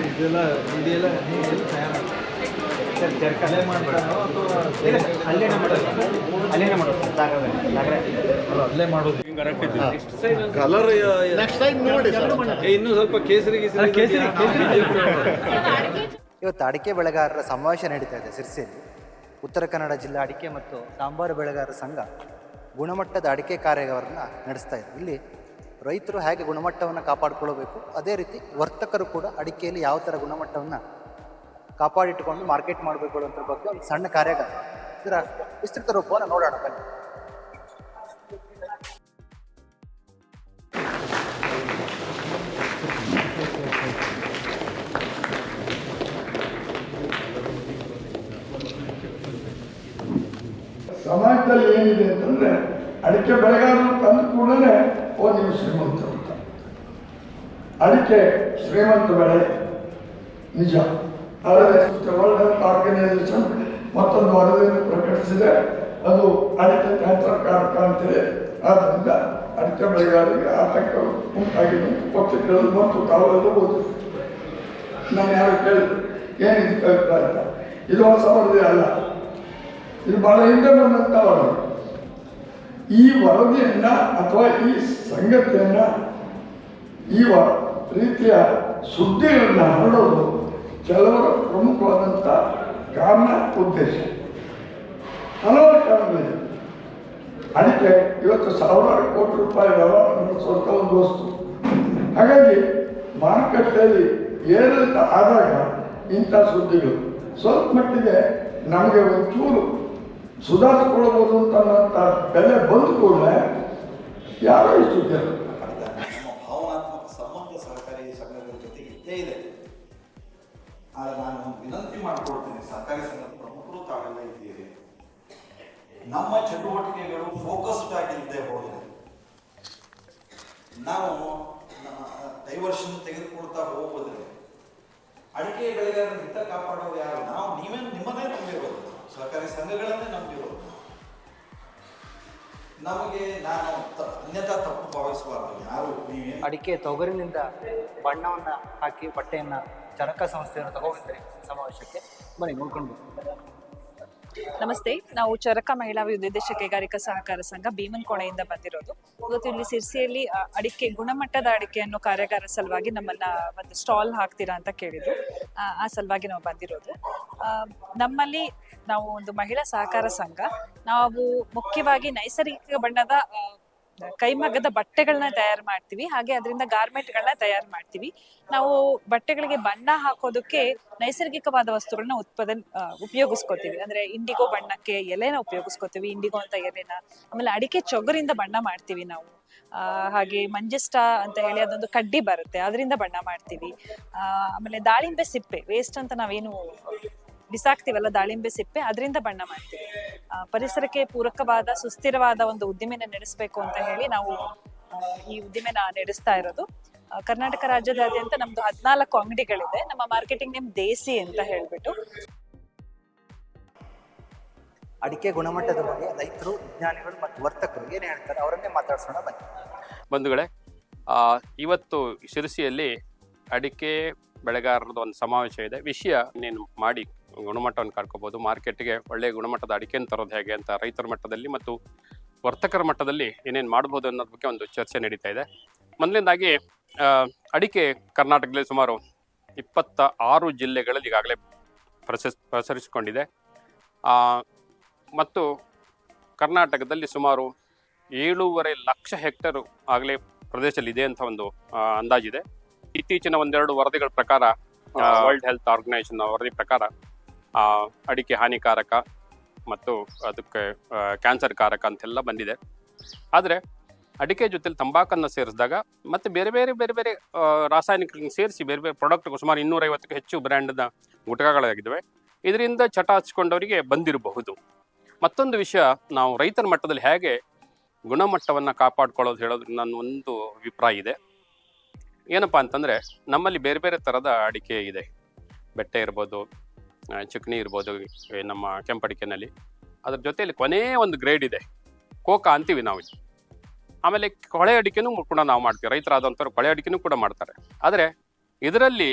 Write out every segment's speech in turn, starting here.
ಇದೆಲ್ಲ ಇದೆಲ್ಲ ಕಲೆ ಮಾಡ್ತಾರೋ ಅಥವಾ ಅಲ್ಲೇನೇ ಮಾಡೋದು ಅಲ್ಲೇ ಮಾಡೋದು ಕಲರ್ ನೆಕ್ಸ್ಟ್ ಟೈಮ್ ನೋಡಿ ಇನ್ನೂ ಸ್ವಲ್ಪ ಕೇಸರಿ ಇವತ್ತು ಅಡಿಕೆ ಬೆಳೆಗಾರರ ಸಮಾವೇಶ ನಡೀತಾ ಇದೆ ಸಿರ್ಸಿಯಲ್ಲಿ. ಉತ್ತರ ಕನ್ನಡ ಜಿಲ್ಲಾ ಅಡಿಕೆ ಮತ್ತು ಸಾಂಬಾರು ಬೆಳೆಗಾರರ ಸಂಘ ಗುಣಮಟ್ಟದ ಅಡಿಕೆ ಕಾರ್ಯವನ್ನು ನಡೆಸ್ತಾ ಇದೆ. ಇಲ್ಲಿ ರೈತರು ಹೇಗೆ ಗುಣಮಟ್ಟವನ್ನು ಕಾಪಾಡಿಕೊಳ್ಳಬೇಕು, ಅದೇ ರೀತಿ ವರ್ತಕರು ಕೂಡ ಅಡಿಕೆಯಲ್ಲಿ ಯಾವ ಥರ ಗುಣಮಟ್ಟವನ್ನು ಕಾಪಾಡಿಟ್ಟುಕೊಂಡು ಮಾರ್ಕೆಟ್ ಮಾಡಬೇಕು ಅನ್ನೋದ್ರ ಬಗ್ಗೆ ಒಂದು ಸಣ್ಣ ಕಾರ್ಯಾಗಾರ. ಇದರ ವಿಸ್ತೃತ ರೂಪವನ್ನು ನೋಡೋಣ ಬನ್ನಿ. ಸಮಾಜದಲ್ಲಿ ಏನಿದೆ ಅಂತಂದ್ರೆ ಅಡಿಕೆ ಬೆಳೆಗಾರರು ತಂದ ಕೂಡಲೇ ನೀವು ಶ್ರೀಮಂತರು ಅಂತ. ಅಡಿಕೆ ಶ್ರೀಮಂತ ಬೆಳೆ ನಿಜ. ಆದರೆ ವರ್ಲ್ಡ್ ಹೆಲ್ತ್ ಆರ್ಗನೈಸೇಷನ್ ಮತ್ತೊಂದು ವರದಿಯನ್ನು ಪ್ರಕಟಿಸಿದೆ, ಅದು ಅಡಿಕೆ ಕ್ಯಾನ್ಸರ್ಕಾರಕ ಅಂತಿದೆ. ಆದ್ದರಿಂದ ಅಡಿಕೆ ಬೆಳೆಗಾರರಿಗೆ ಆತಂಕ ಉಂಟಾಗಿದೆ. ಪತ್ರಿಕೆಗಳು ಮತ್ತು ತಾವೆಲ್ಲ ಓದಿದೆ. ನಾನು ಯಾರು ಕೇಳಿದ್ರು ಏನಿದೆ ಅಭಿಪ್ರಾಯ? ಇದು ಹೊಸ ವರದಿ ಅಲ್ಲ, ಇದು ಬಹಳ ಹಿಂದೆ ಬಂದಂತ ವರದಿ. ಈ ವರದಿಯನ್ನ ಅಥವಾ ಈ ಸಂಗತಿಯನ್ನ ಈ ರೀತಿಯ ಸುದ್ದಿಗಳನ್ನ ಹರಡೋದು ಕೆಲವರ ಪ್ರಮುಖವಾದಂಥ ಕಾರಣ, ಉದ್ದೇಶ. ಹಲವಾರು ಕಾರಣಗಳಿವೆ. ಅಡಿಕೆ ಇವತ್ತು ಸಾವಿರಾರು ಕೋಟಿ ರೂಪಾಯಿ ವ್ಯವಹಾರ ನಡೆಸುವಂಥ ಒಂದು ವಸ್ತು. ಹಾಗಾಗಿ ಮಾರುಕಟ್ಟೆಯಲ್ಲಿ ಏರಿಳಿತ ಆದಾಗ ಇಂಥ ಸುದ್ದಿಗಳು ಸ್ವಲ್ಪ ಮಟ್ಟಿಗೆ ನಮಗೆ ಒಂಚೂರು ಸುಧಾರಿಸಿಕೊಳ್ಳಬಹುದು ಅಂತ ಬೆಲೆ ಬಂದ ಕೂಡಲೇ ಯಾರೋ ಈ ಸುದ್ದಿ ಭಾವನಾತ್ಮಕ ಸಂಬಂಧ ಸಹಕಾರಿ ಸಂಘಗಳ ಜೊತೆ ಇದ್ದೇ ಇದೆ. ಆದರೆ ನಾನು ಒಂದು ವಿನಂತಿ ಮಾಡಿಕೊಡ್ತೀನಿ, ಸಹಕಾರಿ ಸಂಘದ ಪ್ರಮುಖರು ತಾವೆಲ್ಲ ಇದ್ದೀರಿ, ನಮ್ಮ ಚಟುವಟಿಕೆಗಳು ಫೋಕಸ್ಡ್ ಆಗಿಲ್ಲದೆ ಹೋದರೆ ನಾವು ಡೈವರ್ಷನ್ ತೆಗೆದುಕೊಳ್ತಾ ಹೋಗೋದ್ರೆ ಅಡಿಕೆ ಬೆಳೆಗಾರರ ಹಿತ ಕಾಪಾಡೋರು ಯಾರು? ನಾವು ನಿಮ್ಮನ್ನೇ ನಂಬಿರೋದು, ಸಹಕಾರಿ ಸಂಘಗಳನ್ನೇ ನಂಬಿರೋದು. ನಮಗೆ ನಾನು ಅನ್ಯಥಾ ತಪ್ಪು ಭಾವಿಸಬಾರ್ದು. ಯಾರು ನೀವೇ ಅಡಿಕೆ ತೊಗರಿನಿಂದ ಬಣ್ಣವನ್ನು ಹಾಕಿ ಬಟ್ಟೆಯನ್ನು ಚರಕ ಸಂಸ್ಥೆಯನ್ನು ತಗೊಂಡಿದ್ರಿ ಸಮಾವೇಶಕ್ಕೆ, ಬನ್ನಿ ನೋಡ್ಕೊಂಡು. ನಮಸ್ತೆ, ನಾವು ಚರಕ ಮಹಿಳಾ ವಿದೇಶ ಕೈಗಾರಿಕಾ ಸಹಕಾರ ಸಂಘ ಭೀಮನಕೋಣೆಯಿಂದ ಬಂದಿರೋದು. ಇವತ್ತು ಇಲ್ಲಿ ಸಿರ್ಸಿಯಲ್ಲಿ ಅಡಿಕೆ ಗುಣಮಟ್ಟದ ಅಡಿಕೆ ಅನ್ನೋ ಕಾರ್ಯಾಗಾರ ಸಲುವಾಗಿ ನಮ್ಮನ್ನ ಒಂದು ಸ್ಟಾಲ್ ಹಾಕ್ತೀರಾ ಅಂತ ಕೇಳಿದ್ರು. ಆ ಸಲುವಾಗಿ ನಾವು ಬಂದಿರೋದು. ನಮ್ಮಲ್ಲಿ ನಾವು ಒಂದು ಮಹಿಳಾ ಸಹಕಾರ ಸಂಘ, ನಾವು ಮುಖ್ಯವಾಗಿ ನೈಸರ್ಗಿಕ ಬಣ್ಣದ ಕೈಮಗ್ಗದ ಬಟ್ಟೆಗಳನ್ನ ತಯಾರು ಮಾಡ್ತೀವಿ, ಹಾಗೆ ಅದರಿಂದ ಗಾರ್ಮೆಂಟ್ಗಳನ್ನ ತಯಾರು ಮಾಡ್ತೀವಿ. ನಾವು ಬಟ್ಟೆಗಳಿಗೆ ಬಣ್ಣ ಹಾಕೋದಕ್ಕೆ ನೈಸರ್ಗಿಕವಾದ ವಸ್ತುಗಳನ್ನ ಉಪಯೋಗಿಸ್ಕೋತೀವಿ. ಅಂದ್ರೆ ಇಂಡಿಗೋ ಬಣ್ಣಕ್ಕೆ ಎಲೆನ ಉಪಯೋಗಿಸ್ಕೋತೀವಿ, ಇಂಡಿಗೋ ಅಂತ ಎಲೆನ. ಆಮೇಲೆ ಅಡಿಕೆ ಚೊಗರಿಂದ ಬಣ್ಣ ಮಾಡ್ತೀವಿ ನಾವು. ಹಾಗೆ ಮಂಜಿಷ್ಟ ಅಂತ ಹೇಳಿ ಅದೊಂದು ಕಡ್ಡಿ ಬರುತ್ತೆ, ಅದರಿಂದ ಬಣ್ಣ ಮಾಡ್ತೀವಿ. ಆಮೇಲೆ ದಾಳಿಂಬೆ ಸಿಪ್ಪೆ ವೇಸ್ಟ್ ಅಂತ ನಾವೇನು ಬಿಸಾಕ್ತಿವಲ್ಲ, ದಾಳಿಂಬೆ ಸಿಪ್ಪೆ, ಅದರಿಂದ ಬಣ್ಣ ಮಾಡ್ತೀವಿ. ಪರಿಸರಕ್ಕೆ ಪೂರಕವಾದ ಸುಸ್ಥಿರವಾದ ಒಂದು ಉದ್ದಿಮೆನ ನಡೆಸಬೇಕು ಅಂತ ಹೇಳಿ ನಾವು ಈ ಉದ್ದಿಮೆನ ನಡೆಸ್ತಾ ಇರೋದು. ಕರ್ನಾಟಕ ರಾಜ್ಯದಾದ್ಯಂತ ನಮ್ದು 14 ಅಂಗಡಿಗಳಿದೆ. ನಮ್ಮ ಮಾರ್ಕೆಟಿಂಗ್ ನೇಮ್ ದೇಸಿ ಅಂತ ಹೇಳ್ಬಿಟ್ಟು. ಅಡಿಕೆ ಗುಣಮಟ್ಟದ ಬಗ್ಗೆ ರೈತರು, ವಿಜ್ಞಾನಿಗಳು ಮತ್ತು ವರ್ತಕರು ಏನು ಹೇಳ್ತಾರೆ ಅವರನ್ನೇ ಮಾತಾಡ್ಸೋಣ ಬನ್ನಿ. ಬಂಧುಗಳೇ, ಇವತ್ತು ಶಿರಸಿಯಲ್ಲಿ ಅಡಿಕೆ ಬೆಳೆಗಾರರದ ಒಂದು ಸಮಾವೇಶ ಇದೆ. ವಿಷಯ ನೀನು ಮಾಡಿ ಗುಣಮಟ್ಟವನ್ನು ಕರ್ಕೋಬಹುದು, ಮಾರ್ಕೆಟ್ಗೆ ಒಳ್ಳೆಯ ಗುಣಮಟ್ಟದ ಅಡಿಕೆಯನ್ನು ತರೋದು ಹೇಗೆ ಅಂತ ರೈತರ ಮಟ್ಟದಲ್ಲಿ ಮತ್ತು ವರ್ತಕರ ಮಟ್ಟದಲ್ಲಿ ಏನೇನು ಮಾಡ್ಬೋದು ಅನ್ನೋದ್ರ ಬಗ್ಗೆ ಒಂದು ಚರ್ಚೆ ನಡೀತಾ ಇದೆ. ಮೊದಲನೇದಾಗಿ ಅಡಿಕೆ ಕರ್ನಾಟಕದಲ್ಲಿ ಸುಮಾರು 26 ಜಿಲ್ಲೆಗಳಲ್ಲಿ ಈಗಾಗಲೇ ಪ್ರಸರಿಸಿಕೊಂಡಿದೆ. ಮತ್ತು ಕರ್ನಾಟಕದಲ್ಲಿ ಸುಮಾರು 7.5 ಲಕ್ಷ ಹೆಕ್ಟೇರ್ ಆಗಲೇ ಪ್ರದೇಶದಲ್ಲಿ ಇದೆ ಅಂತ ಒಂದು ಅಂದಾಜಿದೆ. ಇತ್ತೀಚಿನ ಒಂದೆರಡು ವರದಿಗಳ ಪ್ರಕಾರ, ವರ್ಲ್ಡ್ ಹೆಲ್ತ್ ಆರ್ಗನೈಸೇಷನ್ ವರದಿ ಪ್ರಕಾರ ಅಡಿಕೆ ಹಾನಿಕಾರಕ ಮತ್ತು ಅದಕ್ಕೆ ಕ್ಯಾನ್ಸರ್ ಕಾರಕ ಅಂತೆಲ್ಲ ಬಂದಿದೆ. ಆದರೆ ಅಡಿಕೆ ಜೊತೆಲಿ ತಂಬಾಕನ್ನು ಸೇರಿಸಿದಾಗ ಮತ್ತು ಬೇರೆ ಬೇರೆ ರಾಸಾಯನಿಕ ಸೇರಿಸಿ ಬೇರೆ ಬೇರೆ ಪ್ರಾಡಕ್ಟ್ಗಳು ಸುಮಾರು 250ಕ್ಕೂ ಹೆಚ್ಚು ಬ್ರ್ಯಾಂಡ್ನ ಗುಟಕಗಳಾಗಿದ್ದಾವೆ. ಇದರಿಂದ ಚಟ ಹಚ್ಕೊಂಡವರಿಗೆ ಬಂದಿರಬಹುದು. ಮತ್ತೊಂದು ವಿಷಯ, ನಾವು ರೈತರ ಮಟ್ಟದಲ್ಲಿ ಹೇಗೆ ಗುಣಮಟ್ಟವನ್ನು ಕಾಪಾಡ್ಕೊಳ್ಳೋದು ಹೇಳೋದು ನನ್ನ ಒಂದು ಅಭಿಪ್ರಾಯ ಇದೆ. ಏನಪ್ಪ ಅಂತಂದರೆ, ನಮ್ಮಲ್ಲಿ ಬೇರೆ ಬೇರೆ ಥರದ ಅಡಿಕೆ ಇದೆ. ಬೆಟ್ಟೆ ಇರ್ಬೋದು, ಚಿಕಣಿ ಇರ್ಬೋದು, ನಮ್ಮ ಕೆಂಪಡಿಕೆನಲ್ಲಿ. ಅದ್ರ ಜೊತೆಯಲ್ಲಿ ಕೊನೆಯ ಒಂದು ಗ್ರೇಡ್ ಇದೆ, ಕೋಕಾ ಅಂತೀವಿ ನಾವು. ಆಮೇಲೆ ಕೊಳೆ ಅಡಿಕೆನೂ ಕೂಡ ನಾವು ಮಾಡ್ತೀವಿ, ರೈತರಾದಂಥವ್ರು ಕೊಳೆ ಅಡಿಕೆನೂ ಕೂಡ ಮಾಡ್ತಾರೆ. ಆದರೆ ಇದರಲ್ಲಿ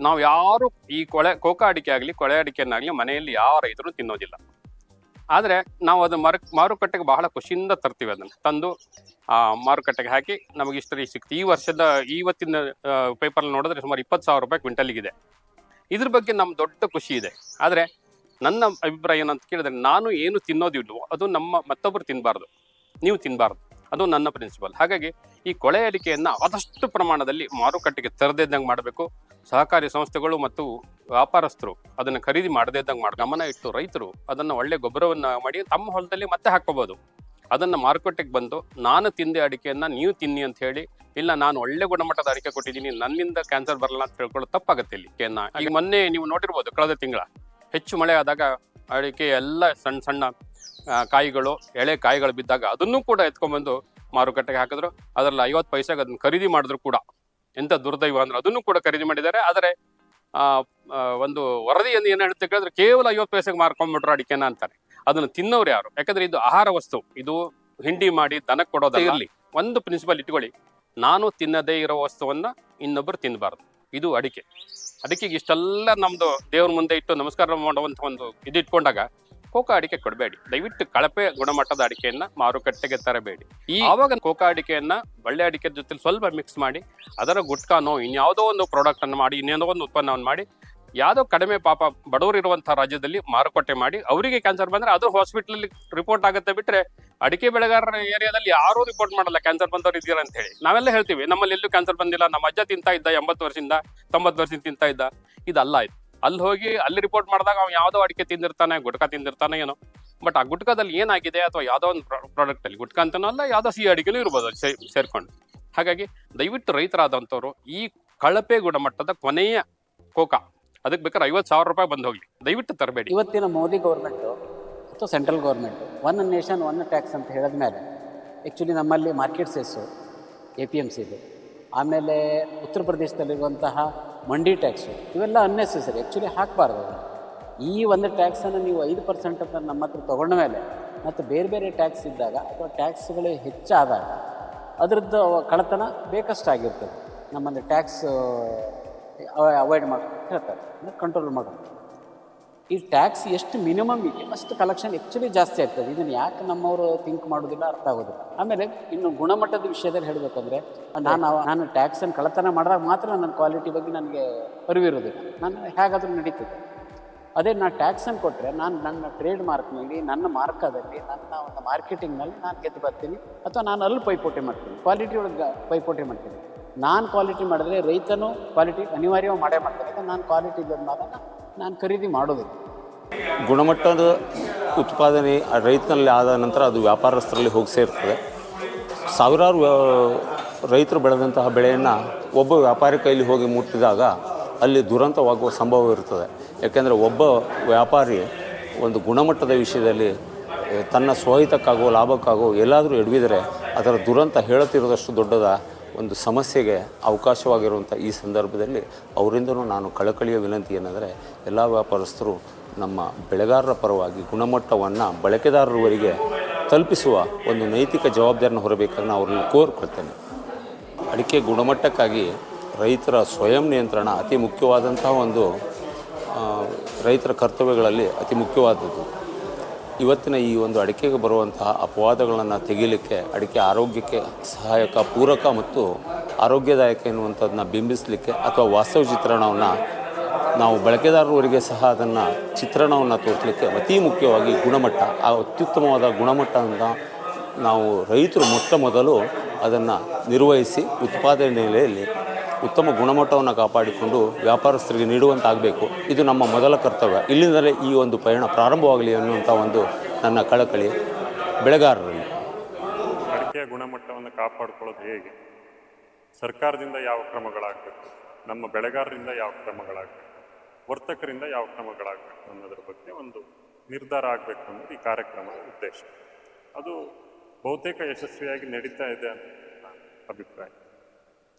ನಾವು ಯಾರು ಈ ಕೋಕಾ ಅಡಿಕೆ ಆಗಲಿ ಕೊಳೆ ಅಡಿಕೆಯನ್ನಾಗಲಿ ಮನೆಯಲ್ಲಿ ಯಾವ ರೈತರು ತಿನ್ನೋದಿಲ್ಲ. ಆದರೆ ನಾವು ಅದು ಮಾರುಕಟ್ಟೆಗೆ ಬಹಳ ಖುಷಿಯಿಂದ ತರ್ತೀವಿ. ಅದನ್ನು ತಂದು ಮಾರುಕಟ್ಟೆಗೆ ಹಾಕಿ ನಮಗೆ ಇಷ್ಟು ಸಿಕ್ತು. ಇವತ್ತಿನ ಪೇಪರ್ ನೋಡಿದ್ರೆ ಸುಮಾರು 20,000 ರೂಪಾಯಿ ಕ್ವಿಂಟಲ್ಗಿದೆ. ಇದ್ರ ಬಗ್ಗೆ ನಮ್ಗೆ ದೊಡ್ಡ ಖುಷಿ ಇದೆ. ಆದರೆ ನನ್ನ ಅಭಿಪ್ರಾಯ ಏನಂತ ಕೇಳಿದ್ರೆ, ನಾನು ಏನು ತಿನ್ನೋದಿಲ್ವೋ ಅದು ಮತ್ತೊಬ್ಬರು ತಿನ್ನಬಾರ್ದು, ನೀವು ತಿನ್ನಬಾರ್ದು, ಅದು ನನ್ನ ಪ್ರಿನ್ಸಿಪಲ್. ಹಾಗಾಗಿ ಈ ಕೊಳೆ ಅಡಿಕೆಯನ್ನು ಆದಷ್ಟು ಪ್ರಮಾಣದಲ್ಲಿ ಮಾರುಕಟ್ಟೆಗೆ ತರದಿದ್ದಂಗೆ ಮಾಡಬೇಕು. ಸಹಕಾರಿ ಸಂಸ್ಥೆಗಳು ಮತ್ತು ವ್ಯಾಪಾರಸ್ಥರು ಅದನ್ನು ಖರೀದಿ ಮಾಡದೇ ಇದ್ದಂಗೆ ಗಮನ ಇಟ್ಟು ರೈತರು ಅದನ್ನು ಒಳ್ಳೆ ಗೊಬ್ಬರವನ್ನು ಮಾಡಿ ತಮ್ಮ ಹೊಲದಲ್ಲಿ ಮತ್ತೆ ಹಾಕೋಬಹುದು. ಅದನ್ನು ಮಾರುಕಟ್ಟೆಗೆ ಬಂದು ನಾನು ತಿಂದೆ ಅಡಿಕೆಯನ್ನು ನೀವು ತಿನ್ನಿ ಅಂತ ಹೇಳಿ, ಇಲ್ಲ ನಾನು ಒಳ್ಳೆ ಗುಣಮಟ್ಟದ ಅಡಿಕೆ ಕೊಟ್ಟಿದ್ದೀನಿ ನನ್ನಿಂದ ಕ್ಯಾನ್ಸರ್ ಬರಲ್ಲ ಅಂತ ಹೇಳ್ಕೊಳ್ಳೋ ತಪ್ಪಾಗುತ್ತೆ ಇಲ್ಲಿ. ಈಗ ಮೊನ್ನೆ ನೀವು ನೋಡಿರ್ಬೋದು, ಕಳೆದ ತಿಂಗಳ ಹೆಚ್ಚು ಮಳೆ ಆದಾಗ ಅಡಿಕೆ ಎಲ್ಲ ಸಣ್ಣ ಸಣ್ಣ ಕಾಯಿಗಳು, ಎಳೆ ಕಾಯಿಗಳು ಬಿದ್ದಾಗ ಅದನ್ನು ಕೂಡ ಎತ್ಕೊಂಡ್ಬಂದು ಮಾರುಕಟ್ಟೆಗೆ ಹಾಕಿದ್ರು. ಅದರಲ್ಲಿ 50 ಪೈಸೆಗೆ ಅದನ್ನು ಖರೀದಿ ಮಾಡಿದ್ರು ಕೂಡ. ಎಂಥ ದುರ್ದೈವ ಅಂದ್ರೆ ಅದನ್ನು ಕೂಡ ಖರೀದಿ ಮಾಡಿದ್ದಾರೆ. ಆದರೆ ಒಂದು ವರದಿಯನ್ನು ಏನು ಹೇಳುತ್ತೆ ಕೇಳಿದ್ರೆ, ಕೇವಲ 50 ಪೈಸೆಗೆ ಮಾರ್ಕೊಂಡ್ಬಿಟ್ರು ಅಡಿಕೆನ ಅಂತಾರೆ. ಅದನ್ನು ತಿನ್ನೋರು ಯಾರು? ಯಾಕಂದ್ರೆ ಇದು ಆಹಾರ ವಸ್ತು, ಇದು ಹಿಂಡಿ ಮಾಡಿ ದನಕ್ಕೆ ಕೊಡೋದೇ ಇರಲಿ. ಒಂದು ಪ್ರಿನ್ಸಿಪಲ್ ಇಟ್ಕೊಳ್ಳಿ, ನಾನು ತಿನ್ನದೇ ಇರೋ ವಸ್ತುವನ್ನ ಇನ್ನೊಬ್ಬರು ತಿನ್ನಬಾರ್ದು. ಇದು ಅಡಿಕೆಗೆ ಇಷ್ಟೆಲ್ಲ ನಮ್ದು ದೇವ್ರ ಮುಂದೆ ಇಟ್ಟು ನಮಸ್ಕಾರ ಮಾಡುವಂತ ಒಂದು ಇಟ್ಕೊಂಡಾಗ ಕೋಕಾ ಅಡಿಕೆ ಕೊಡಬೇಡಿ. ದಯವಿಟ್ಟು ಕಳಪೆ ಗುಣಮಟ್ಟದ ಅಡಿಕೆಯನ್ನ ಮಾರುಕಟ್ಟೆಗೆ ತರಬೇಡಿ. ಆವಾಗ ಕೋಕಾ ಅಡಿಕೆಯನ್ನ ಒಳ್ಳೆ ಅಡಿಕೆ ಜೊತೆ ಸ್ವಲ್ಪ ಮಿಕ್ಸ್ ಮಾಡಿ ಅದರ ಗುಟ್ಕಾನೋ ಇನ್ಯಾವುದೋ ಒಂದು ಪ್ರಾಡಕ್ಟ್ ಅನ್ನು ಮಾಡಿ, ಇನ್ನೇನೋ ಒಂದು ಉತ್ಪನ್ನವನ್ನು ಮಾಡಿ, ಯಾವುದೋ ಕಡಿಮೆ ಪಾಪ ಬಡವರು ಇರುವಂತಹ ರಾಜ್ಯದಲ್ಲಿ ಮಾರುಕಟ್ಟೆ ಮಾಡಿ ಅವರಿಗೆ ಕ್ಯಾನ್ಸರ್ ಬಂದ್ರೆ ಅದು ಹಾಸ್ಪಿಟಲ್ ರಿಪೋರ್ಟ್ ಆಗುತ್ತೆ. ಬಿಟ್ರೆ ಅಡಿಕೆ ಬೆಳೆಗಾರರ ಏರಿಯಾದಲ್ಲಿ ಯಾರೂ ರಿಪೋರ್ಟ್ ಮಾಡಲ್ಲ ಕ್ಯಾನ್ಸರ್ ಬಂದವರು ಇದೆಯಲ್ಲ ಅಂತ ಹೇಳಿ. ನಾವೆಲ್ಲ ಹೇಳ್ತೀವಿ ನಮ್ಮಲ್ಲಿ ಎಲ್ಲೂ ಕ್ಯಾನ್ಸರ್ ಬಂದಿಲ್ಲ, ನಮ್ಮ ಅಜ್ಜ ತಿಂತಾ ಇದ್ದ 80 ವರ್ಷದಿಂದ 90 ವರ್ಷದಿಂದ ತಿಂತಾ ಇದ್ದ. ಇದಲ್ಲ ಇದು. ಅಲ್ಲಿ ಹೋಗಿ ಅಲ್ಲಿ ರಿಪೋರ್ಟ್ ಮಾಡಿದಾಗ ಅವ್ನು ಯಾವುದೋ ಅಡಿಕೆ ತಿಂದಿರ್ತಾನೆ, ಗುಟ್ಕಾ ತಿಂದಿರ್ತಾನೆ ಏನೋ. ಬಟ್ ಆ ಗುಟ್ಕಾದಲ್ಲಿ ಏನಾಗಿದೆ, ಅಥವಾ ಯಾವುದೋ ಒಂದು ಪ್ರಾಡಕ್ಟ್ ಅಲ್ಲಿ ಗುಟ್ಕಾ ಅಂತನೋ ಅಲ್ಲ, ಯಾವುದೋ ಸಿಹಿ ಅಡಿಕೆನೂ ಇರ್ಬೋದು ಸೇರ್ಕೊಂಡು. ಹಾಗಾಗಿ ದಯವಿಟ್ಟು ರೈತರಾದಂಥವ್ರು ಈ ಕಳಪೆ ಗುಣಮಟ್ಟದ ಕೊನೆಯ ಕೋಕಾ ಅದಕ್ಕೆ ಬೇಕಾದ್ರೆ 50,000 ರೂಪಾಯಿ ಬಂದು ಹೋಗ್ಲಿ, ದಯವಿಟ್ಟು ತರಬೇಡಿ. ಇವತ್ತಿನ ಮೋದಿ ಗೌರ್ಮೆಂಟು ಅಥವಾ central government one nation one tax ಅಂತ ಹೇಳಿದ ಮೇಲೆ ಆ್ಯಕ್ಚುಲಿ ನಮ್ಮಲ್ಲಿ ಮಾರ್ಕೆಟ್ ಸೆಸ್ಸು APMC ಇದೆ, ಆಮೇಲೆ ಉತ್ತರ ಪ್ರದೇಶದಲ್ಲಿರುವಂತಹ ಮಂಡಿ ಟ್ಯಾಕ್ಸು, ಇವೆಲ್ಲ ಅನ್ನೆಸೆಸರಿ. ಆ್ಯಕ್ಚುಲಿ ಹಾಕಬಾರ್ದು. ಈ ಒಂದು ಟ್ಯಾಕ್ಸನ್ನು ನೀವು 5% ಅಂತ ನಮ್ಮ ಹತ್ರ ತೊಗೊಂಡ ಮೇಲೆ ಮತ್ತು ಬೇರೆ ಬೇರೆ ಟ್ಯಾಕ್ಸ್ ಇದ್ದಾಗ ಅಥವಾ ಟ್ಯಾಕ್ಸ್ಗಳು ಹೆಚ್ಚಾದಾಗ ಅದರದ್ದು ಕಳ್ಳತನ ಬೇಕಷ್ಟಾಗಿರ್ತದೆ. ನಮ್ಮಲ್ಲಿ ಟ್ಯಾಕ್ಸ್ ಅವಾಯ್ಡ್ ಮಾಡೋದು ಹೇಳ್ತಾರೆ, ಅಂದರೆ ಕಂಟ್ರೋಲ್ ಮಾಡೋದು. ಈ ಟ್ಯಾಕ್ಸ್ ಎಷ್ಟು ಮಿನಿಮಮ್ ಇದೆ ಅಷ್ಟು ಕಲೆಕ್ಷನ್ ಆ್ಯಕ್ಚುಲಿ ಜಾಸ್ತಿ ಆಗ್ತದೆ. ಇದನ್ನು ಯಾಕೆ ನಮ್ಮವರು ಥಿಂಕ್ ಮಾಡೋದಿಲ್ಲ, ಅರ್ಥ ಆಗೋದಿಲ್ಲ. ಆಮೇಲೆ ಇನ್ನು ಗುಣಮಟ್ಟದ ವಿಷಯದಲ್ಲಿ ಹೇಳಬೇಕಂದ್ರೆ, ನಾನು ಟ್ಯಾಕ್ಸನ್ನು ಕಳ್ಳತನ ಮಾಡಿದಾಗ ಮಾತ್ರ ನನ್ನ ಕ್ವಾಲಿಟಿ ಬಗ್ಗೆ ನನಗೆ ಅರಿವಿರೋದಿಲ್ಲ. ನಾನು ಹೇಗಾದರೂ ನಡೀತದೆ. ಅದೇ ನಾನು ಟ್ಯಾಕ್ಸನ್ನು ಕೊಟ್ಟರೆ ನಾನು ನನ್ನ ಟ್ರೇಡ್ ಮಾರ್ಕ್ನಲ್ಲಿ, ನನ್ನ ಮಾರ್ಕದಲ್ಲಿ, ನನ್ನ ಒಂದು ಮಾರ್ಕೆಟಿಂಗ್ನಲ್ಲಿ ನಾನು ಗೆದ್ದು ಬರ್ತೀನಿ, ಅಥವಾ ನಾನು ಅಲ್ಲಿ ಪೈಪೋಟಿ ಮಾಡ್ತೀನಿ, ಕ್ವಾಲಿಟಿ ಒಳಗೆ ಪೈಪೋಟಿ ಮಾಡ್ತೀನಿ. ನಾನು ಕ್ವಾಲಿಟಿ ಮಾಡಿದ್ರೆ ರೈತನು ಕ್ವಾಲಿಟಿ ಅನಿವಾರ್ಯವಾಗಿ ಮಾಡೇ ಮಾಡ್ತಾರೆ. ನಾನು ಕ್ವಾಲಿಟಿ ಬಂದಾಗ ನಾನು ಖರೀದಿ ಮಾಡೋದಿಲ್ಲ. ಗುಣಮಟ್ಟದ ಉತ್ಪಾದನೆ ರೈತನಲ್ಲಿ ಆದ ನಂತರ ಅದು ವ್ಯಾಪಾರಸ್ಥರಲ್ಲಿ ಹೋಗಿ ಸೇರ್ತದೆ. ಸಾವಿರಾರು ರೈತರು ಬೆಳೆದಂತಹ ಬೆಳೆಯನ್ನು ಒಬ್ಬ ವ್ಯಾಪಾರಿ ಕೈಲಿ ಹೋಗಿ ಮುಟ್ಟಿದಾಗ ಅಲ್ಲಿ ದುರಂತವಾಗುವ ಸಂಭವ ಇರ್ತದೆ. ಯಾಕೆಂದರೆ ಒಬ್ಬ ವ್ಯಾಪಾರಿ ಒಂದು ಗುಣಮಟ್ಟದ ವಿಷಯದಲ್ಲಿ ತನ್ನ ಸ್ವಹಿತಕ್ಕಾಗೋ ಲಾಭಕ್ಕಾಗೋ ಎಲ್ಲಾದರೂ ಎಡವಿದರೆ ಅದರ ದುರಂತ ಹೇಳುತ್ತಿರೋದಷ್ಟು ದೊಡ್ಡದ ಒಂದು ಸಮಸ್ಯೆಗೆ ಅವಕಾಶವಾಗಿರುವಂಥ ಈ ಸಂದರ್ಭದಲ್ಲಿ ಅವರಿಂದನೂ ನಾನು ಕಳಕಳಿಯ ವಿನಂತಿ ಏನಂದರೆ, ಎಲ್ಲ ವ್ಯಾಪಾರಸ್ಥರು ನಮ್ಮ ಬೆಳೆಗಾರರ ಪರವಾಗಿ ಗುಣಮಟ್ಟವನ್ನು ಬಳಕೆದಾರರವರೆಗೆ ತಲುಪಿಸುವ ಒಂದು ನೈತಿಕ ಜವಾಬ್ದಾರಿಯನ್ನು ಹೊರಬೇಕಾಗಿ ನಾನು ಅವ್ರನ್ನ ಕೋರ್ಕೊಳ್ತೇನೆ. ಅಡಿಕೆ ಗುಣಮಟ್ಟಕ್ಕಾಗಿ ರೈತರ ಸ್ವಯಂ ನಿಯಂತ್ರಣ ಅತಿ ಮುಖ್ಯವಾದಂತಹ ಒಂದು ರೈತರ ಕರ್ತವ್ಯಗಳಲ್ಲಿ ಅತಿ ಮುಖ್ಯವಾದದ್ದು. ಇವತ್ತಿನ ಈ ಒಂದು ಅಡಿಕೆಗೆ ಬರುವಂತಹ ಅಪವಾದಗಳನ್ನು ತೆಗೀಲಿಕ್ಕೆ, ಅಡಿಕೆ ಆರೋಗ್ಯಕ್ಕೆ ಸಹಾಯಕ, ಪೂರಕ ಮತ್ತು ಆರೋಗ್ಯದಾಯಕ ಎನ್ನುವಂಥದ್ದನ್ನ ಬಿಂಬಿಸಲಿಕ್ಕೆ ಅಥವಾ ವಾಸ್ತವ ಚಿತ್ರಣವನ್ನು ನಾವು ಬಳಕೆದಾರರವರಿಗೆ ಸಹ ಅದನ್ನು ಚಿತ್ರಣವನ್ನು ತೋರಿಸಲಿಕ್ಕೆ ಅತಿ ಮುಖ್ಯವಾಗಿ ಗುಣಮಟ್ಟ, ಆ ಅತ್ಯುತ್ತಮವಾದ ಗುಣಮಟ್ಟವನ್ನು ನಾವು ರೈತರು ಮೊಟ್ಟ ಮೊದಲು ಅದನ್ನು ನಿರ್ವಹಿಸಿ ಉತ್ಪಾದನೆಯಲ್ಲಿ ಉತ್ತಮ ಗುಣಮಟ್ಟವನ್ನು ಕಾಪಾಡಿಕೊಂಡು ವ್ಯಾಪಾರಸ್ಥರಿಗೆ ನೀಡುವಂತಾಗಬೇಕು. ಇದು ನಮ್ಮ ಮೊದಲ ಕರ್ತವ್ಯ. ಇಲ್ಲಿಂದಲೇ ಈ ಒಂದು ಪಯಣ ಪ್ರಾರಂಭವಾಗಲಿ ಅನ್ನುವಂಥ ಒಂದು ನನ್ನ ಕಳಕಳಿ ಬೆಳೆಗಾರರಲ್ಲಿ. ಅಡಿಕೆಯ ಗುಣಮಟ್ಟವನ್ನು ಕಾಪಾಡಿಕೊಳ್ಳೋದು ಹೇಗೆ, ಸರ್ಕಾರದಿಂದ ಯಾವ ಕ್ರಮಗಳಾಗಬೇಕು, ನಮ್ಮ ಬೆಳೆಗಾರರಿಂದ ಯಾವ ಕ್ರಮಗಳಾಗಬೇಕು, ವರ್ತಕರಿಂದ ಯಾವ ಕ್ರಮಗಳಾಗಬೇಕು ಅನ್ನೋದ್ರ ಬಗ್ಗೆ ಒಂದು ನಿರ್ಧಾರ ಆಗಬೇಕು ಅನ್ನೋದು ಈ ಕಾರ್ಯಕ್ರಮದ ಉದ್ದೇಶ. ಅದು ಬಹುತೇಕ ಯಶಸ್ವಿಯಾಗಿ ನಡೀತಾ ಇದೆ ಅಂತ ನನ್ನ ಅಭಿಪ್ರಾಯ.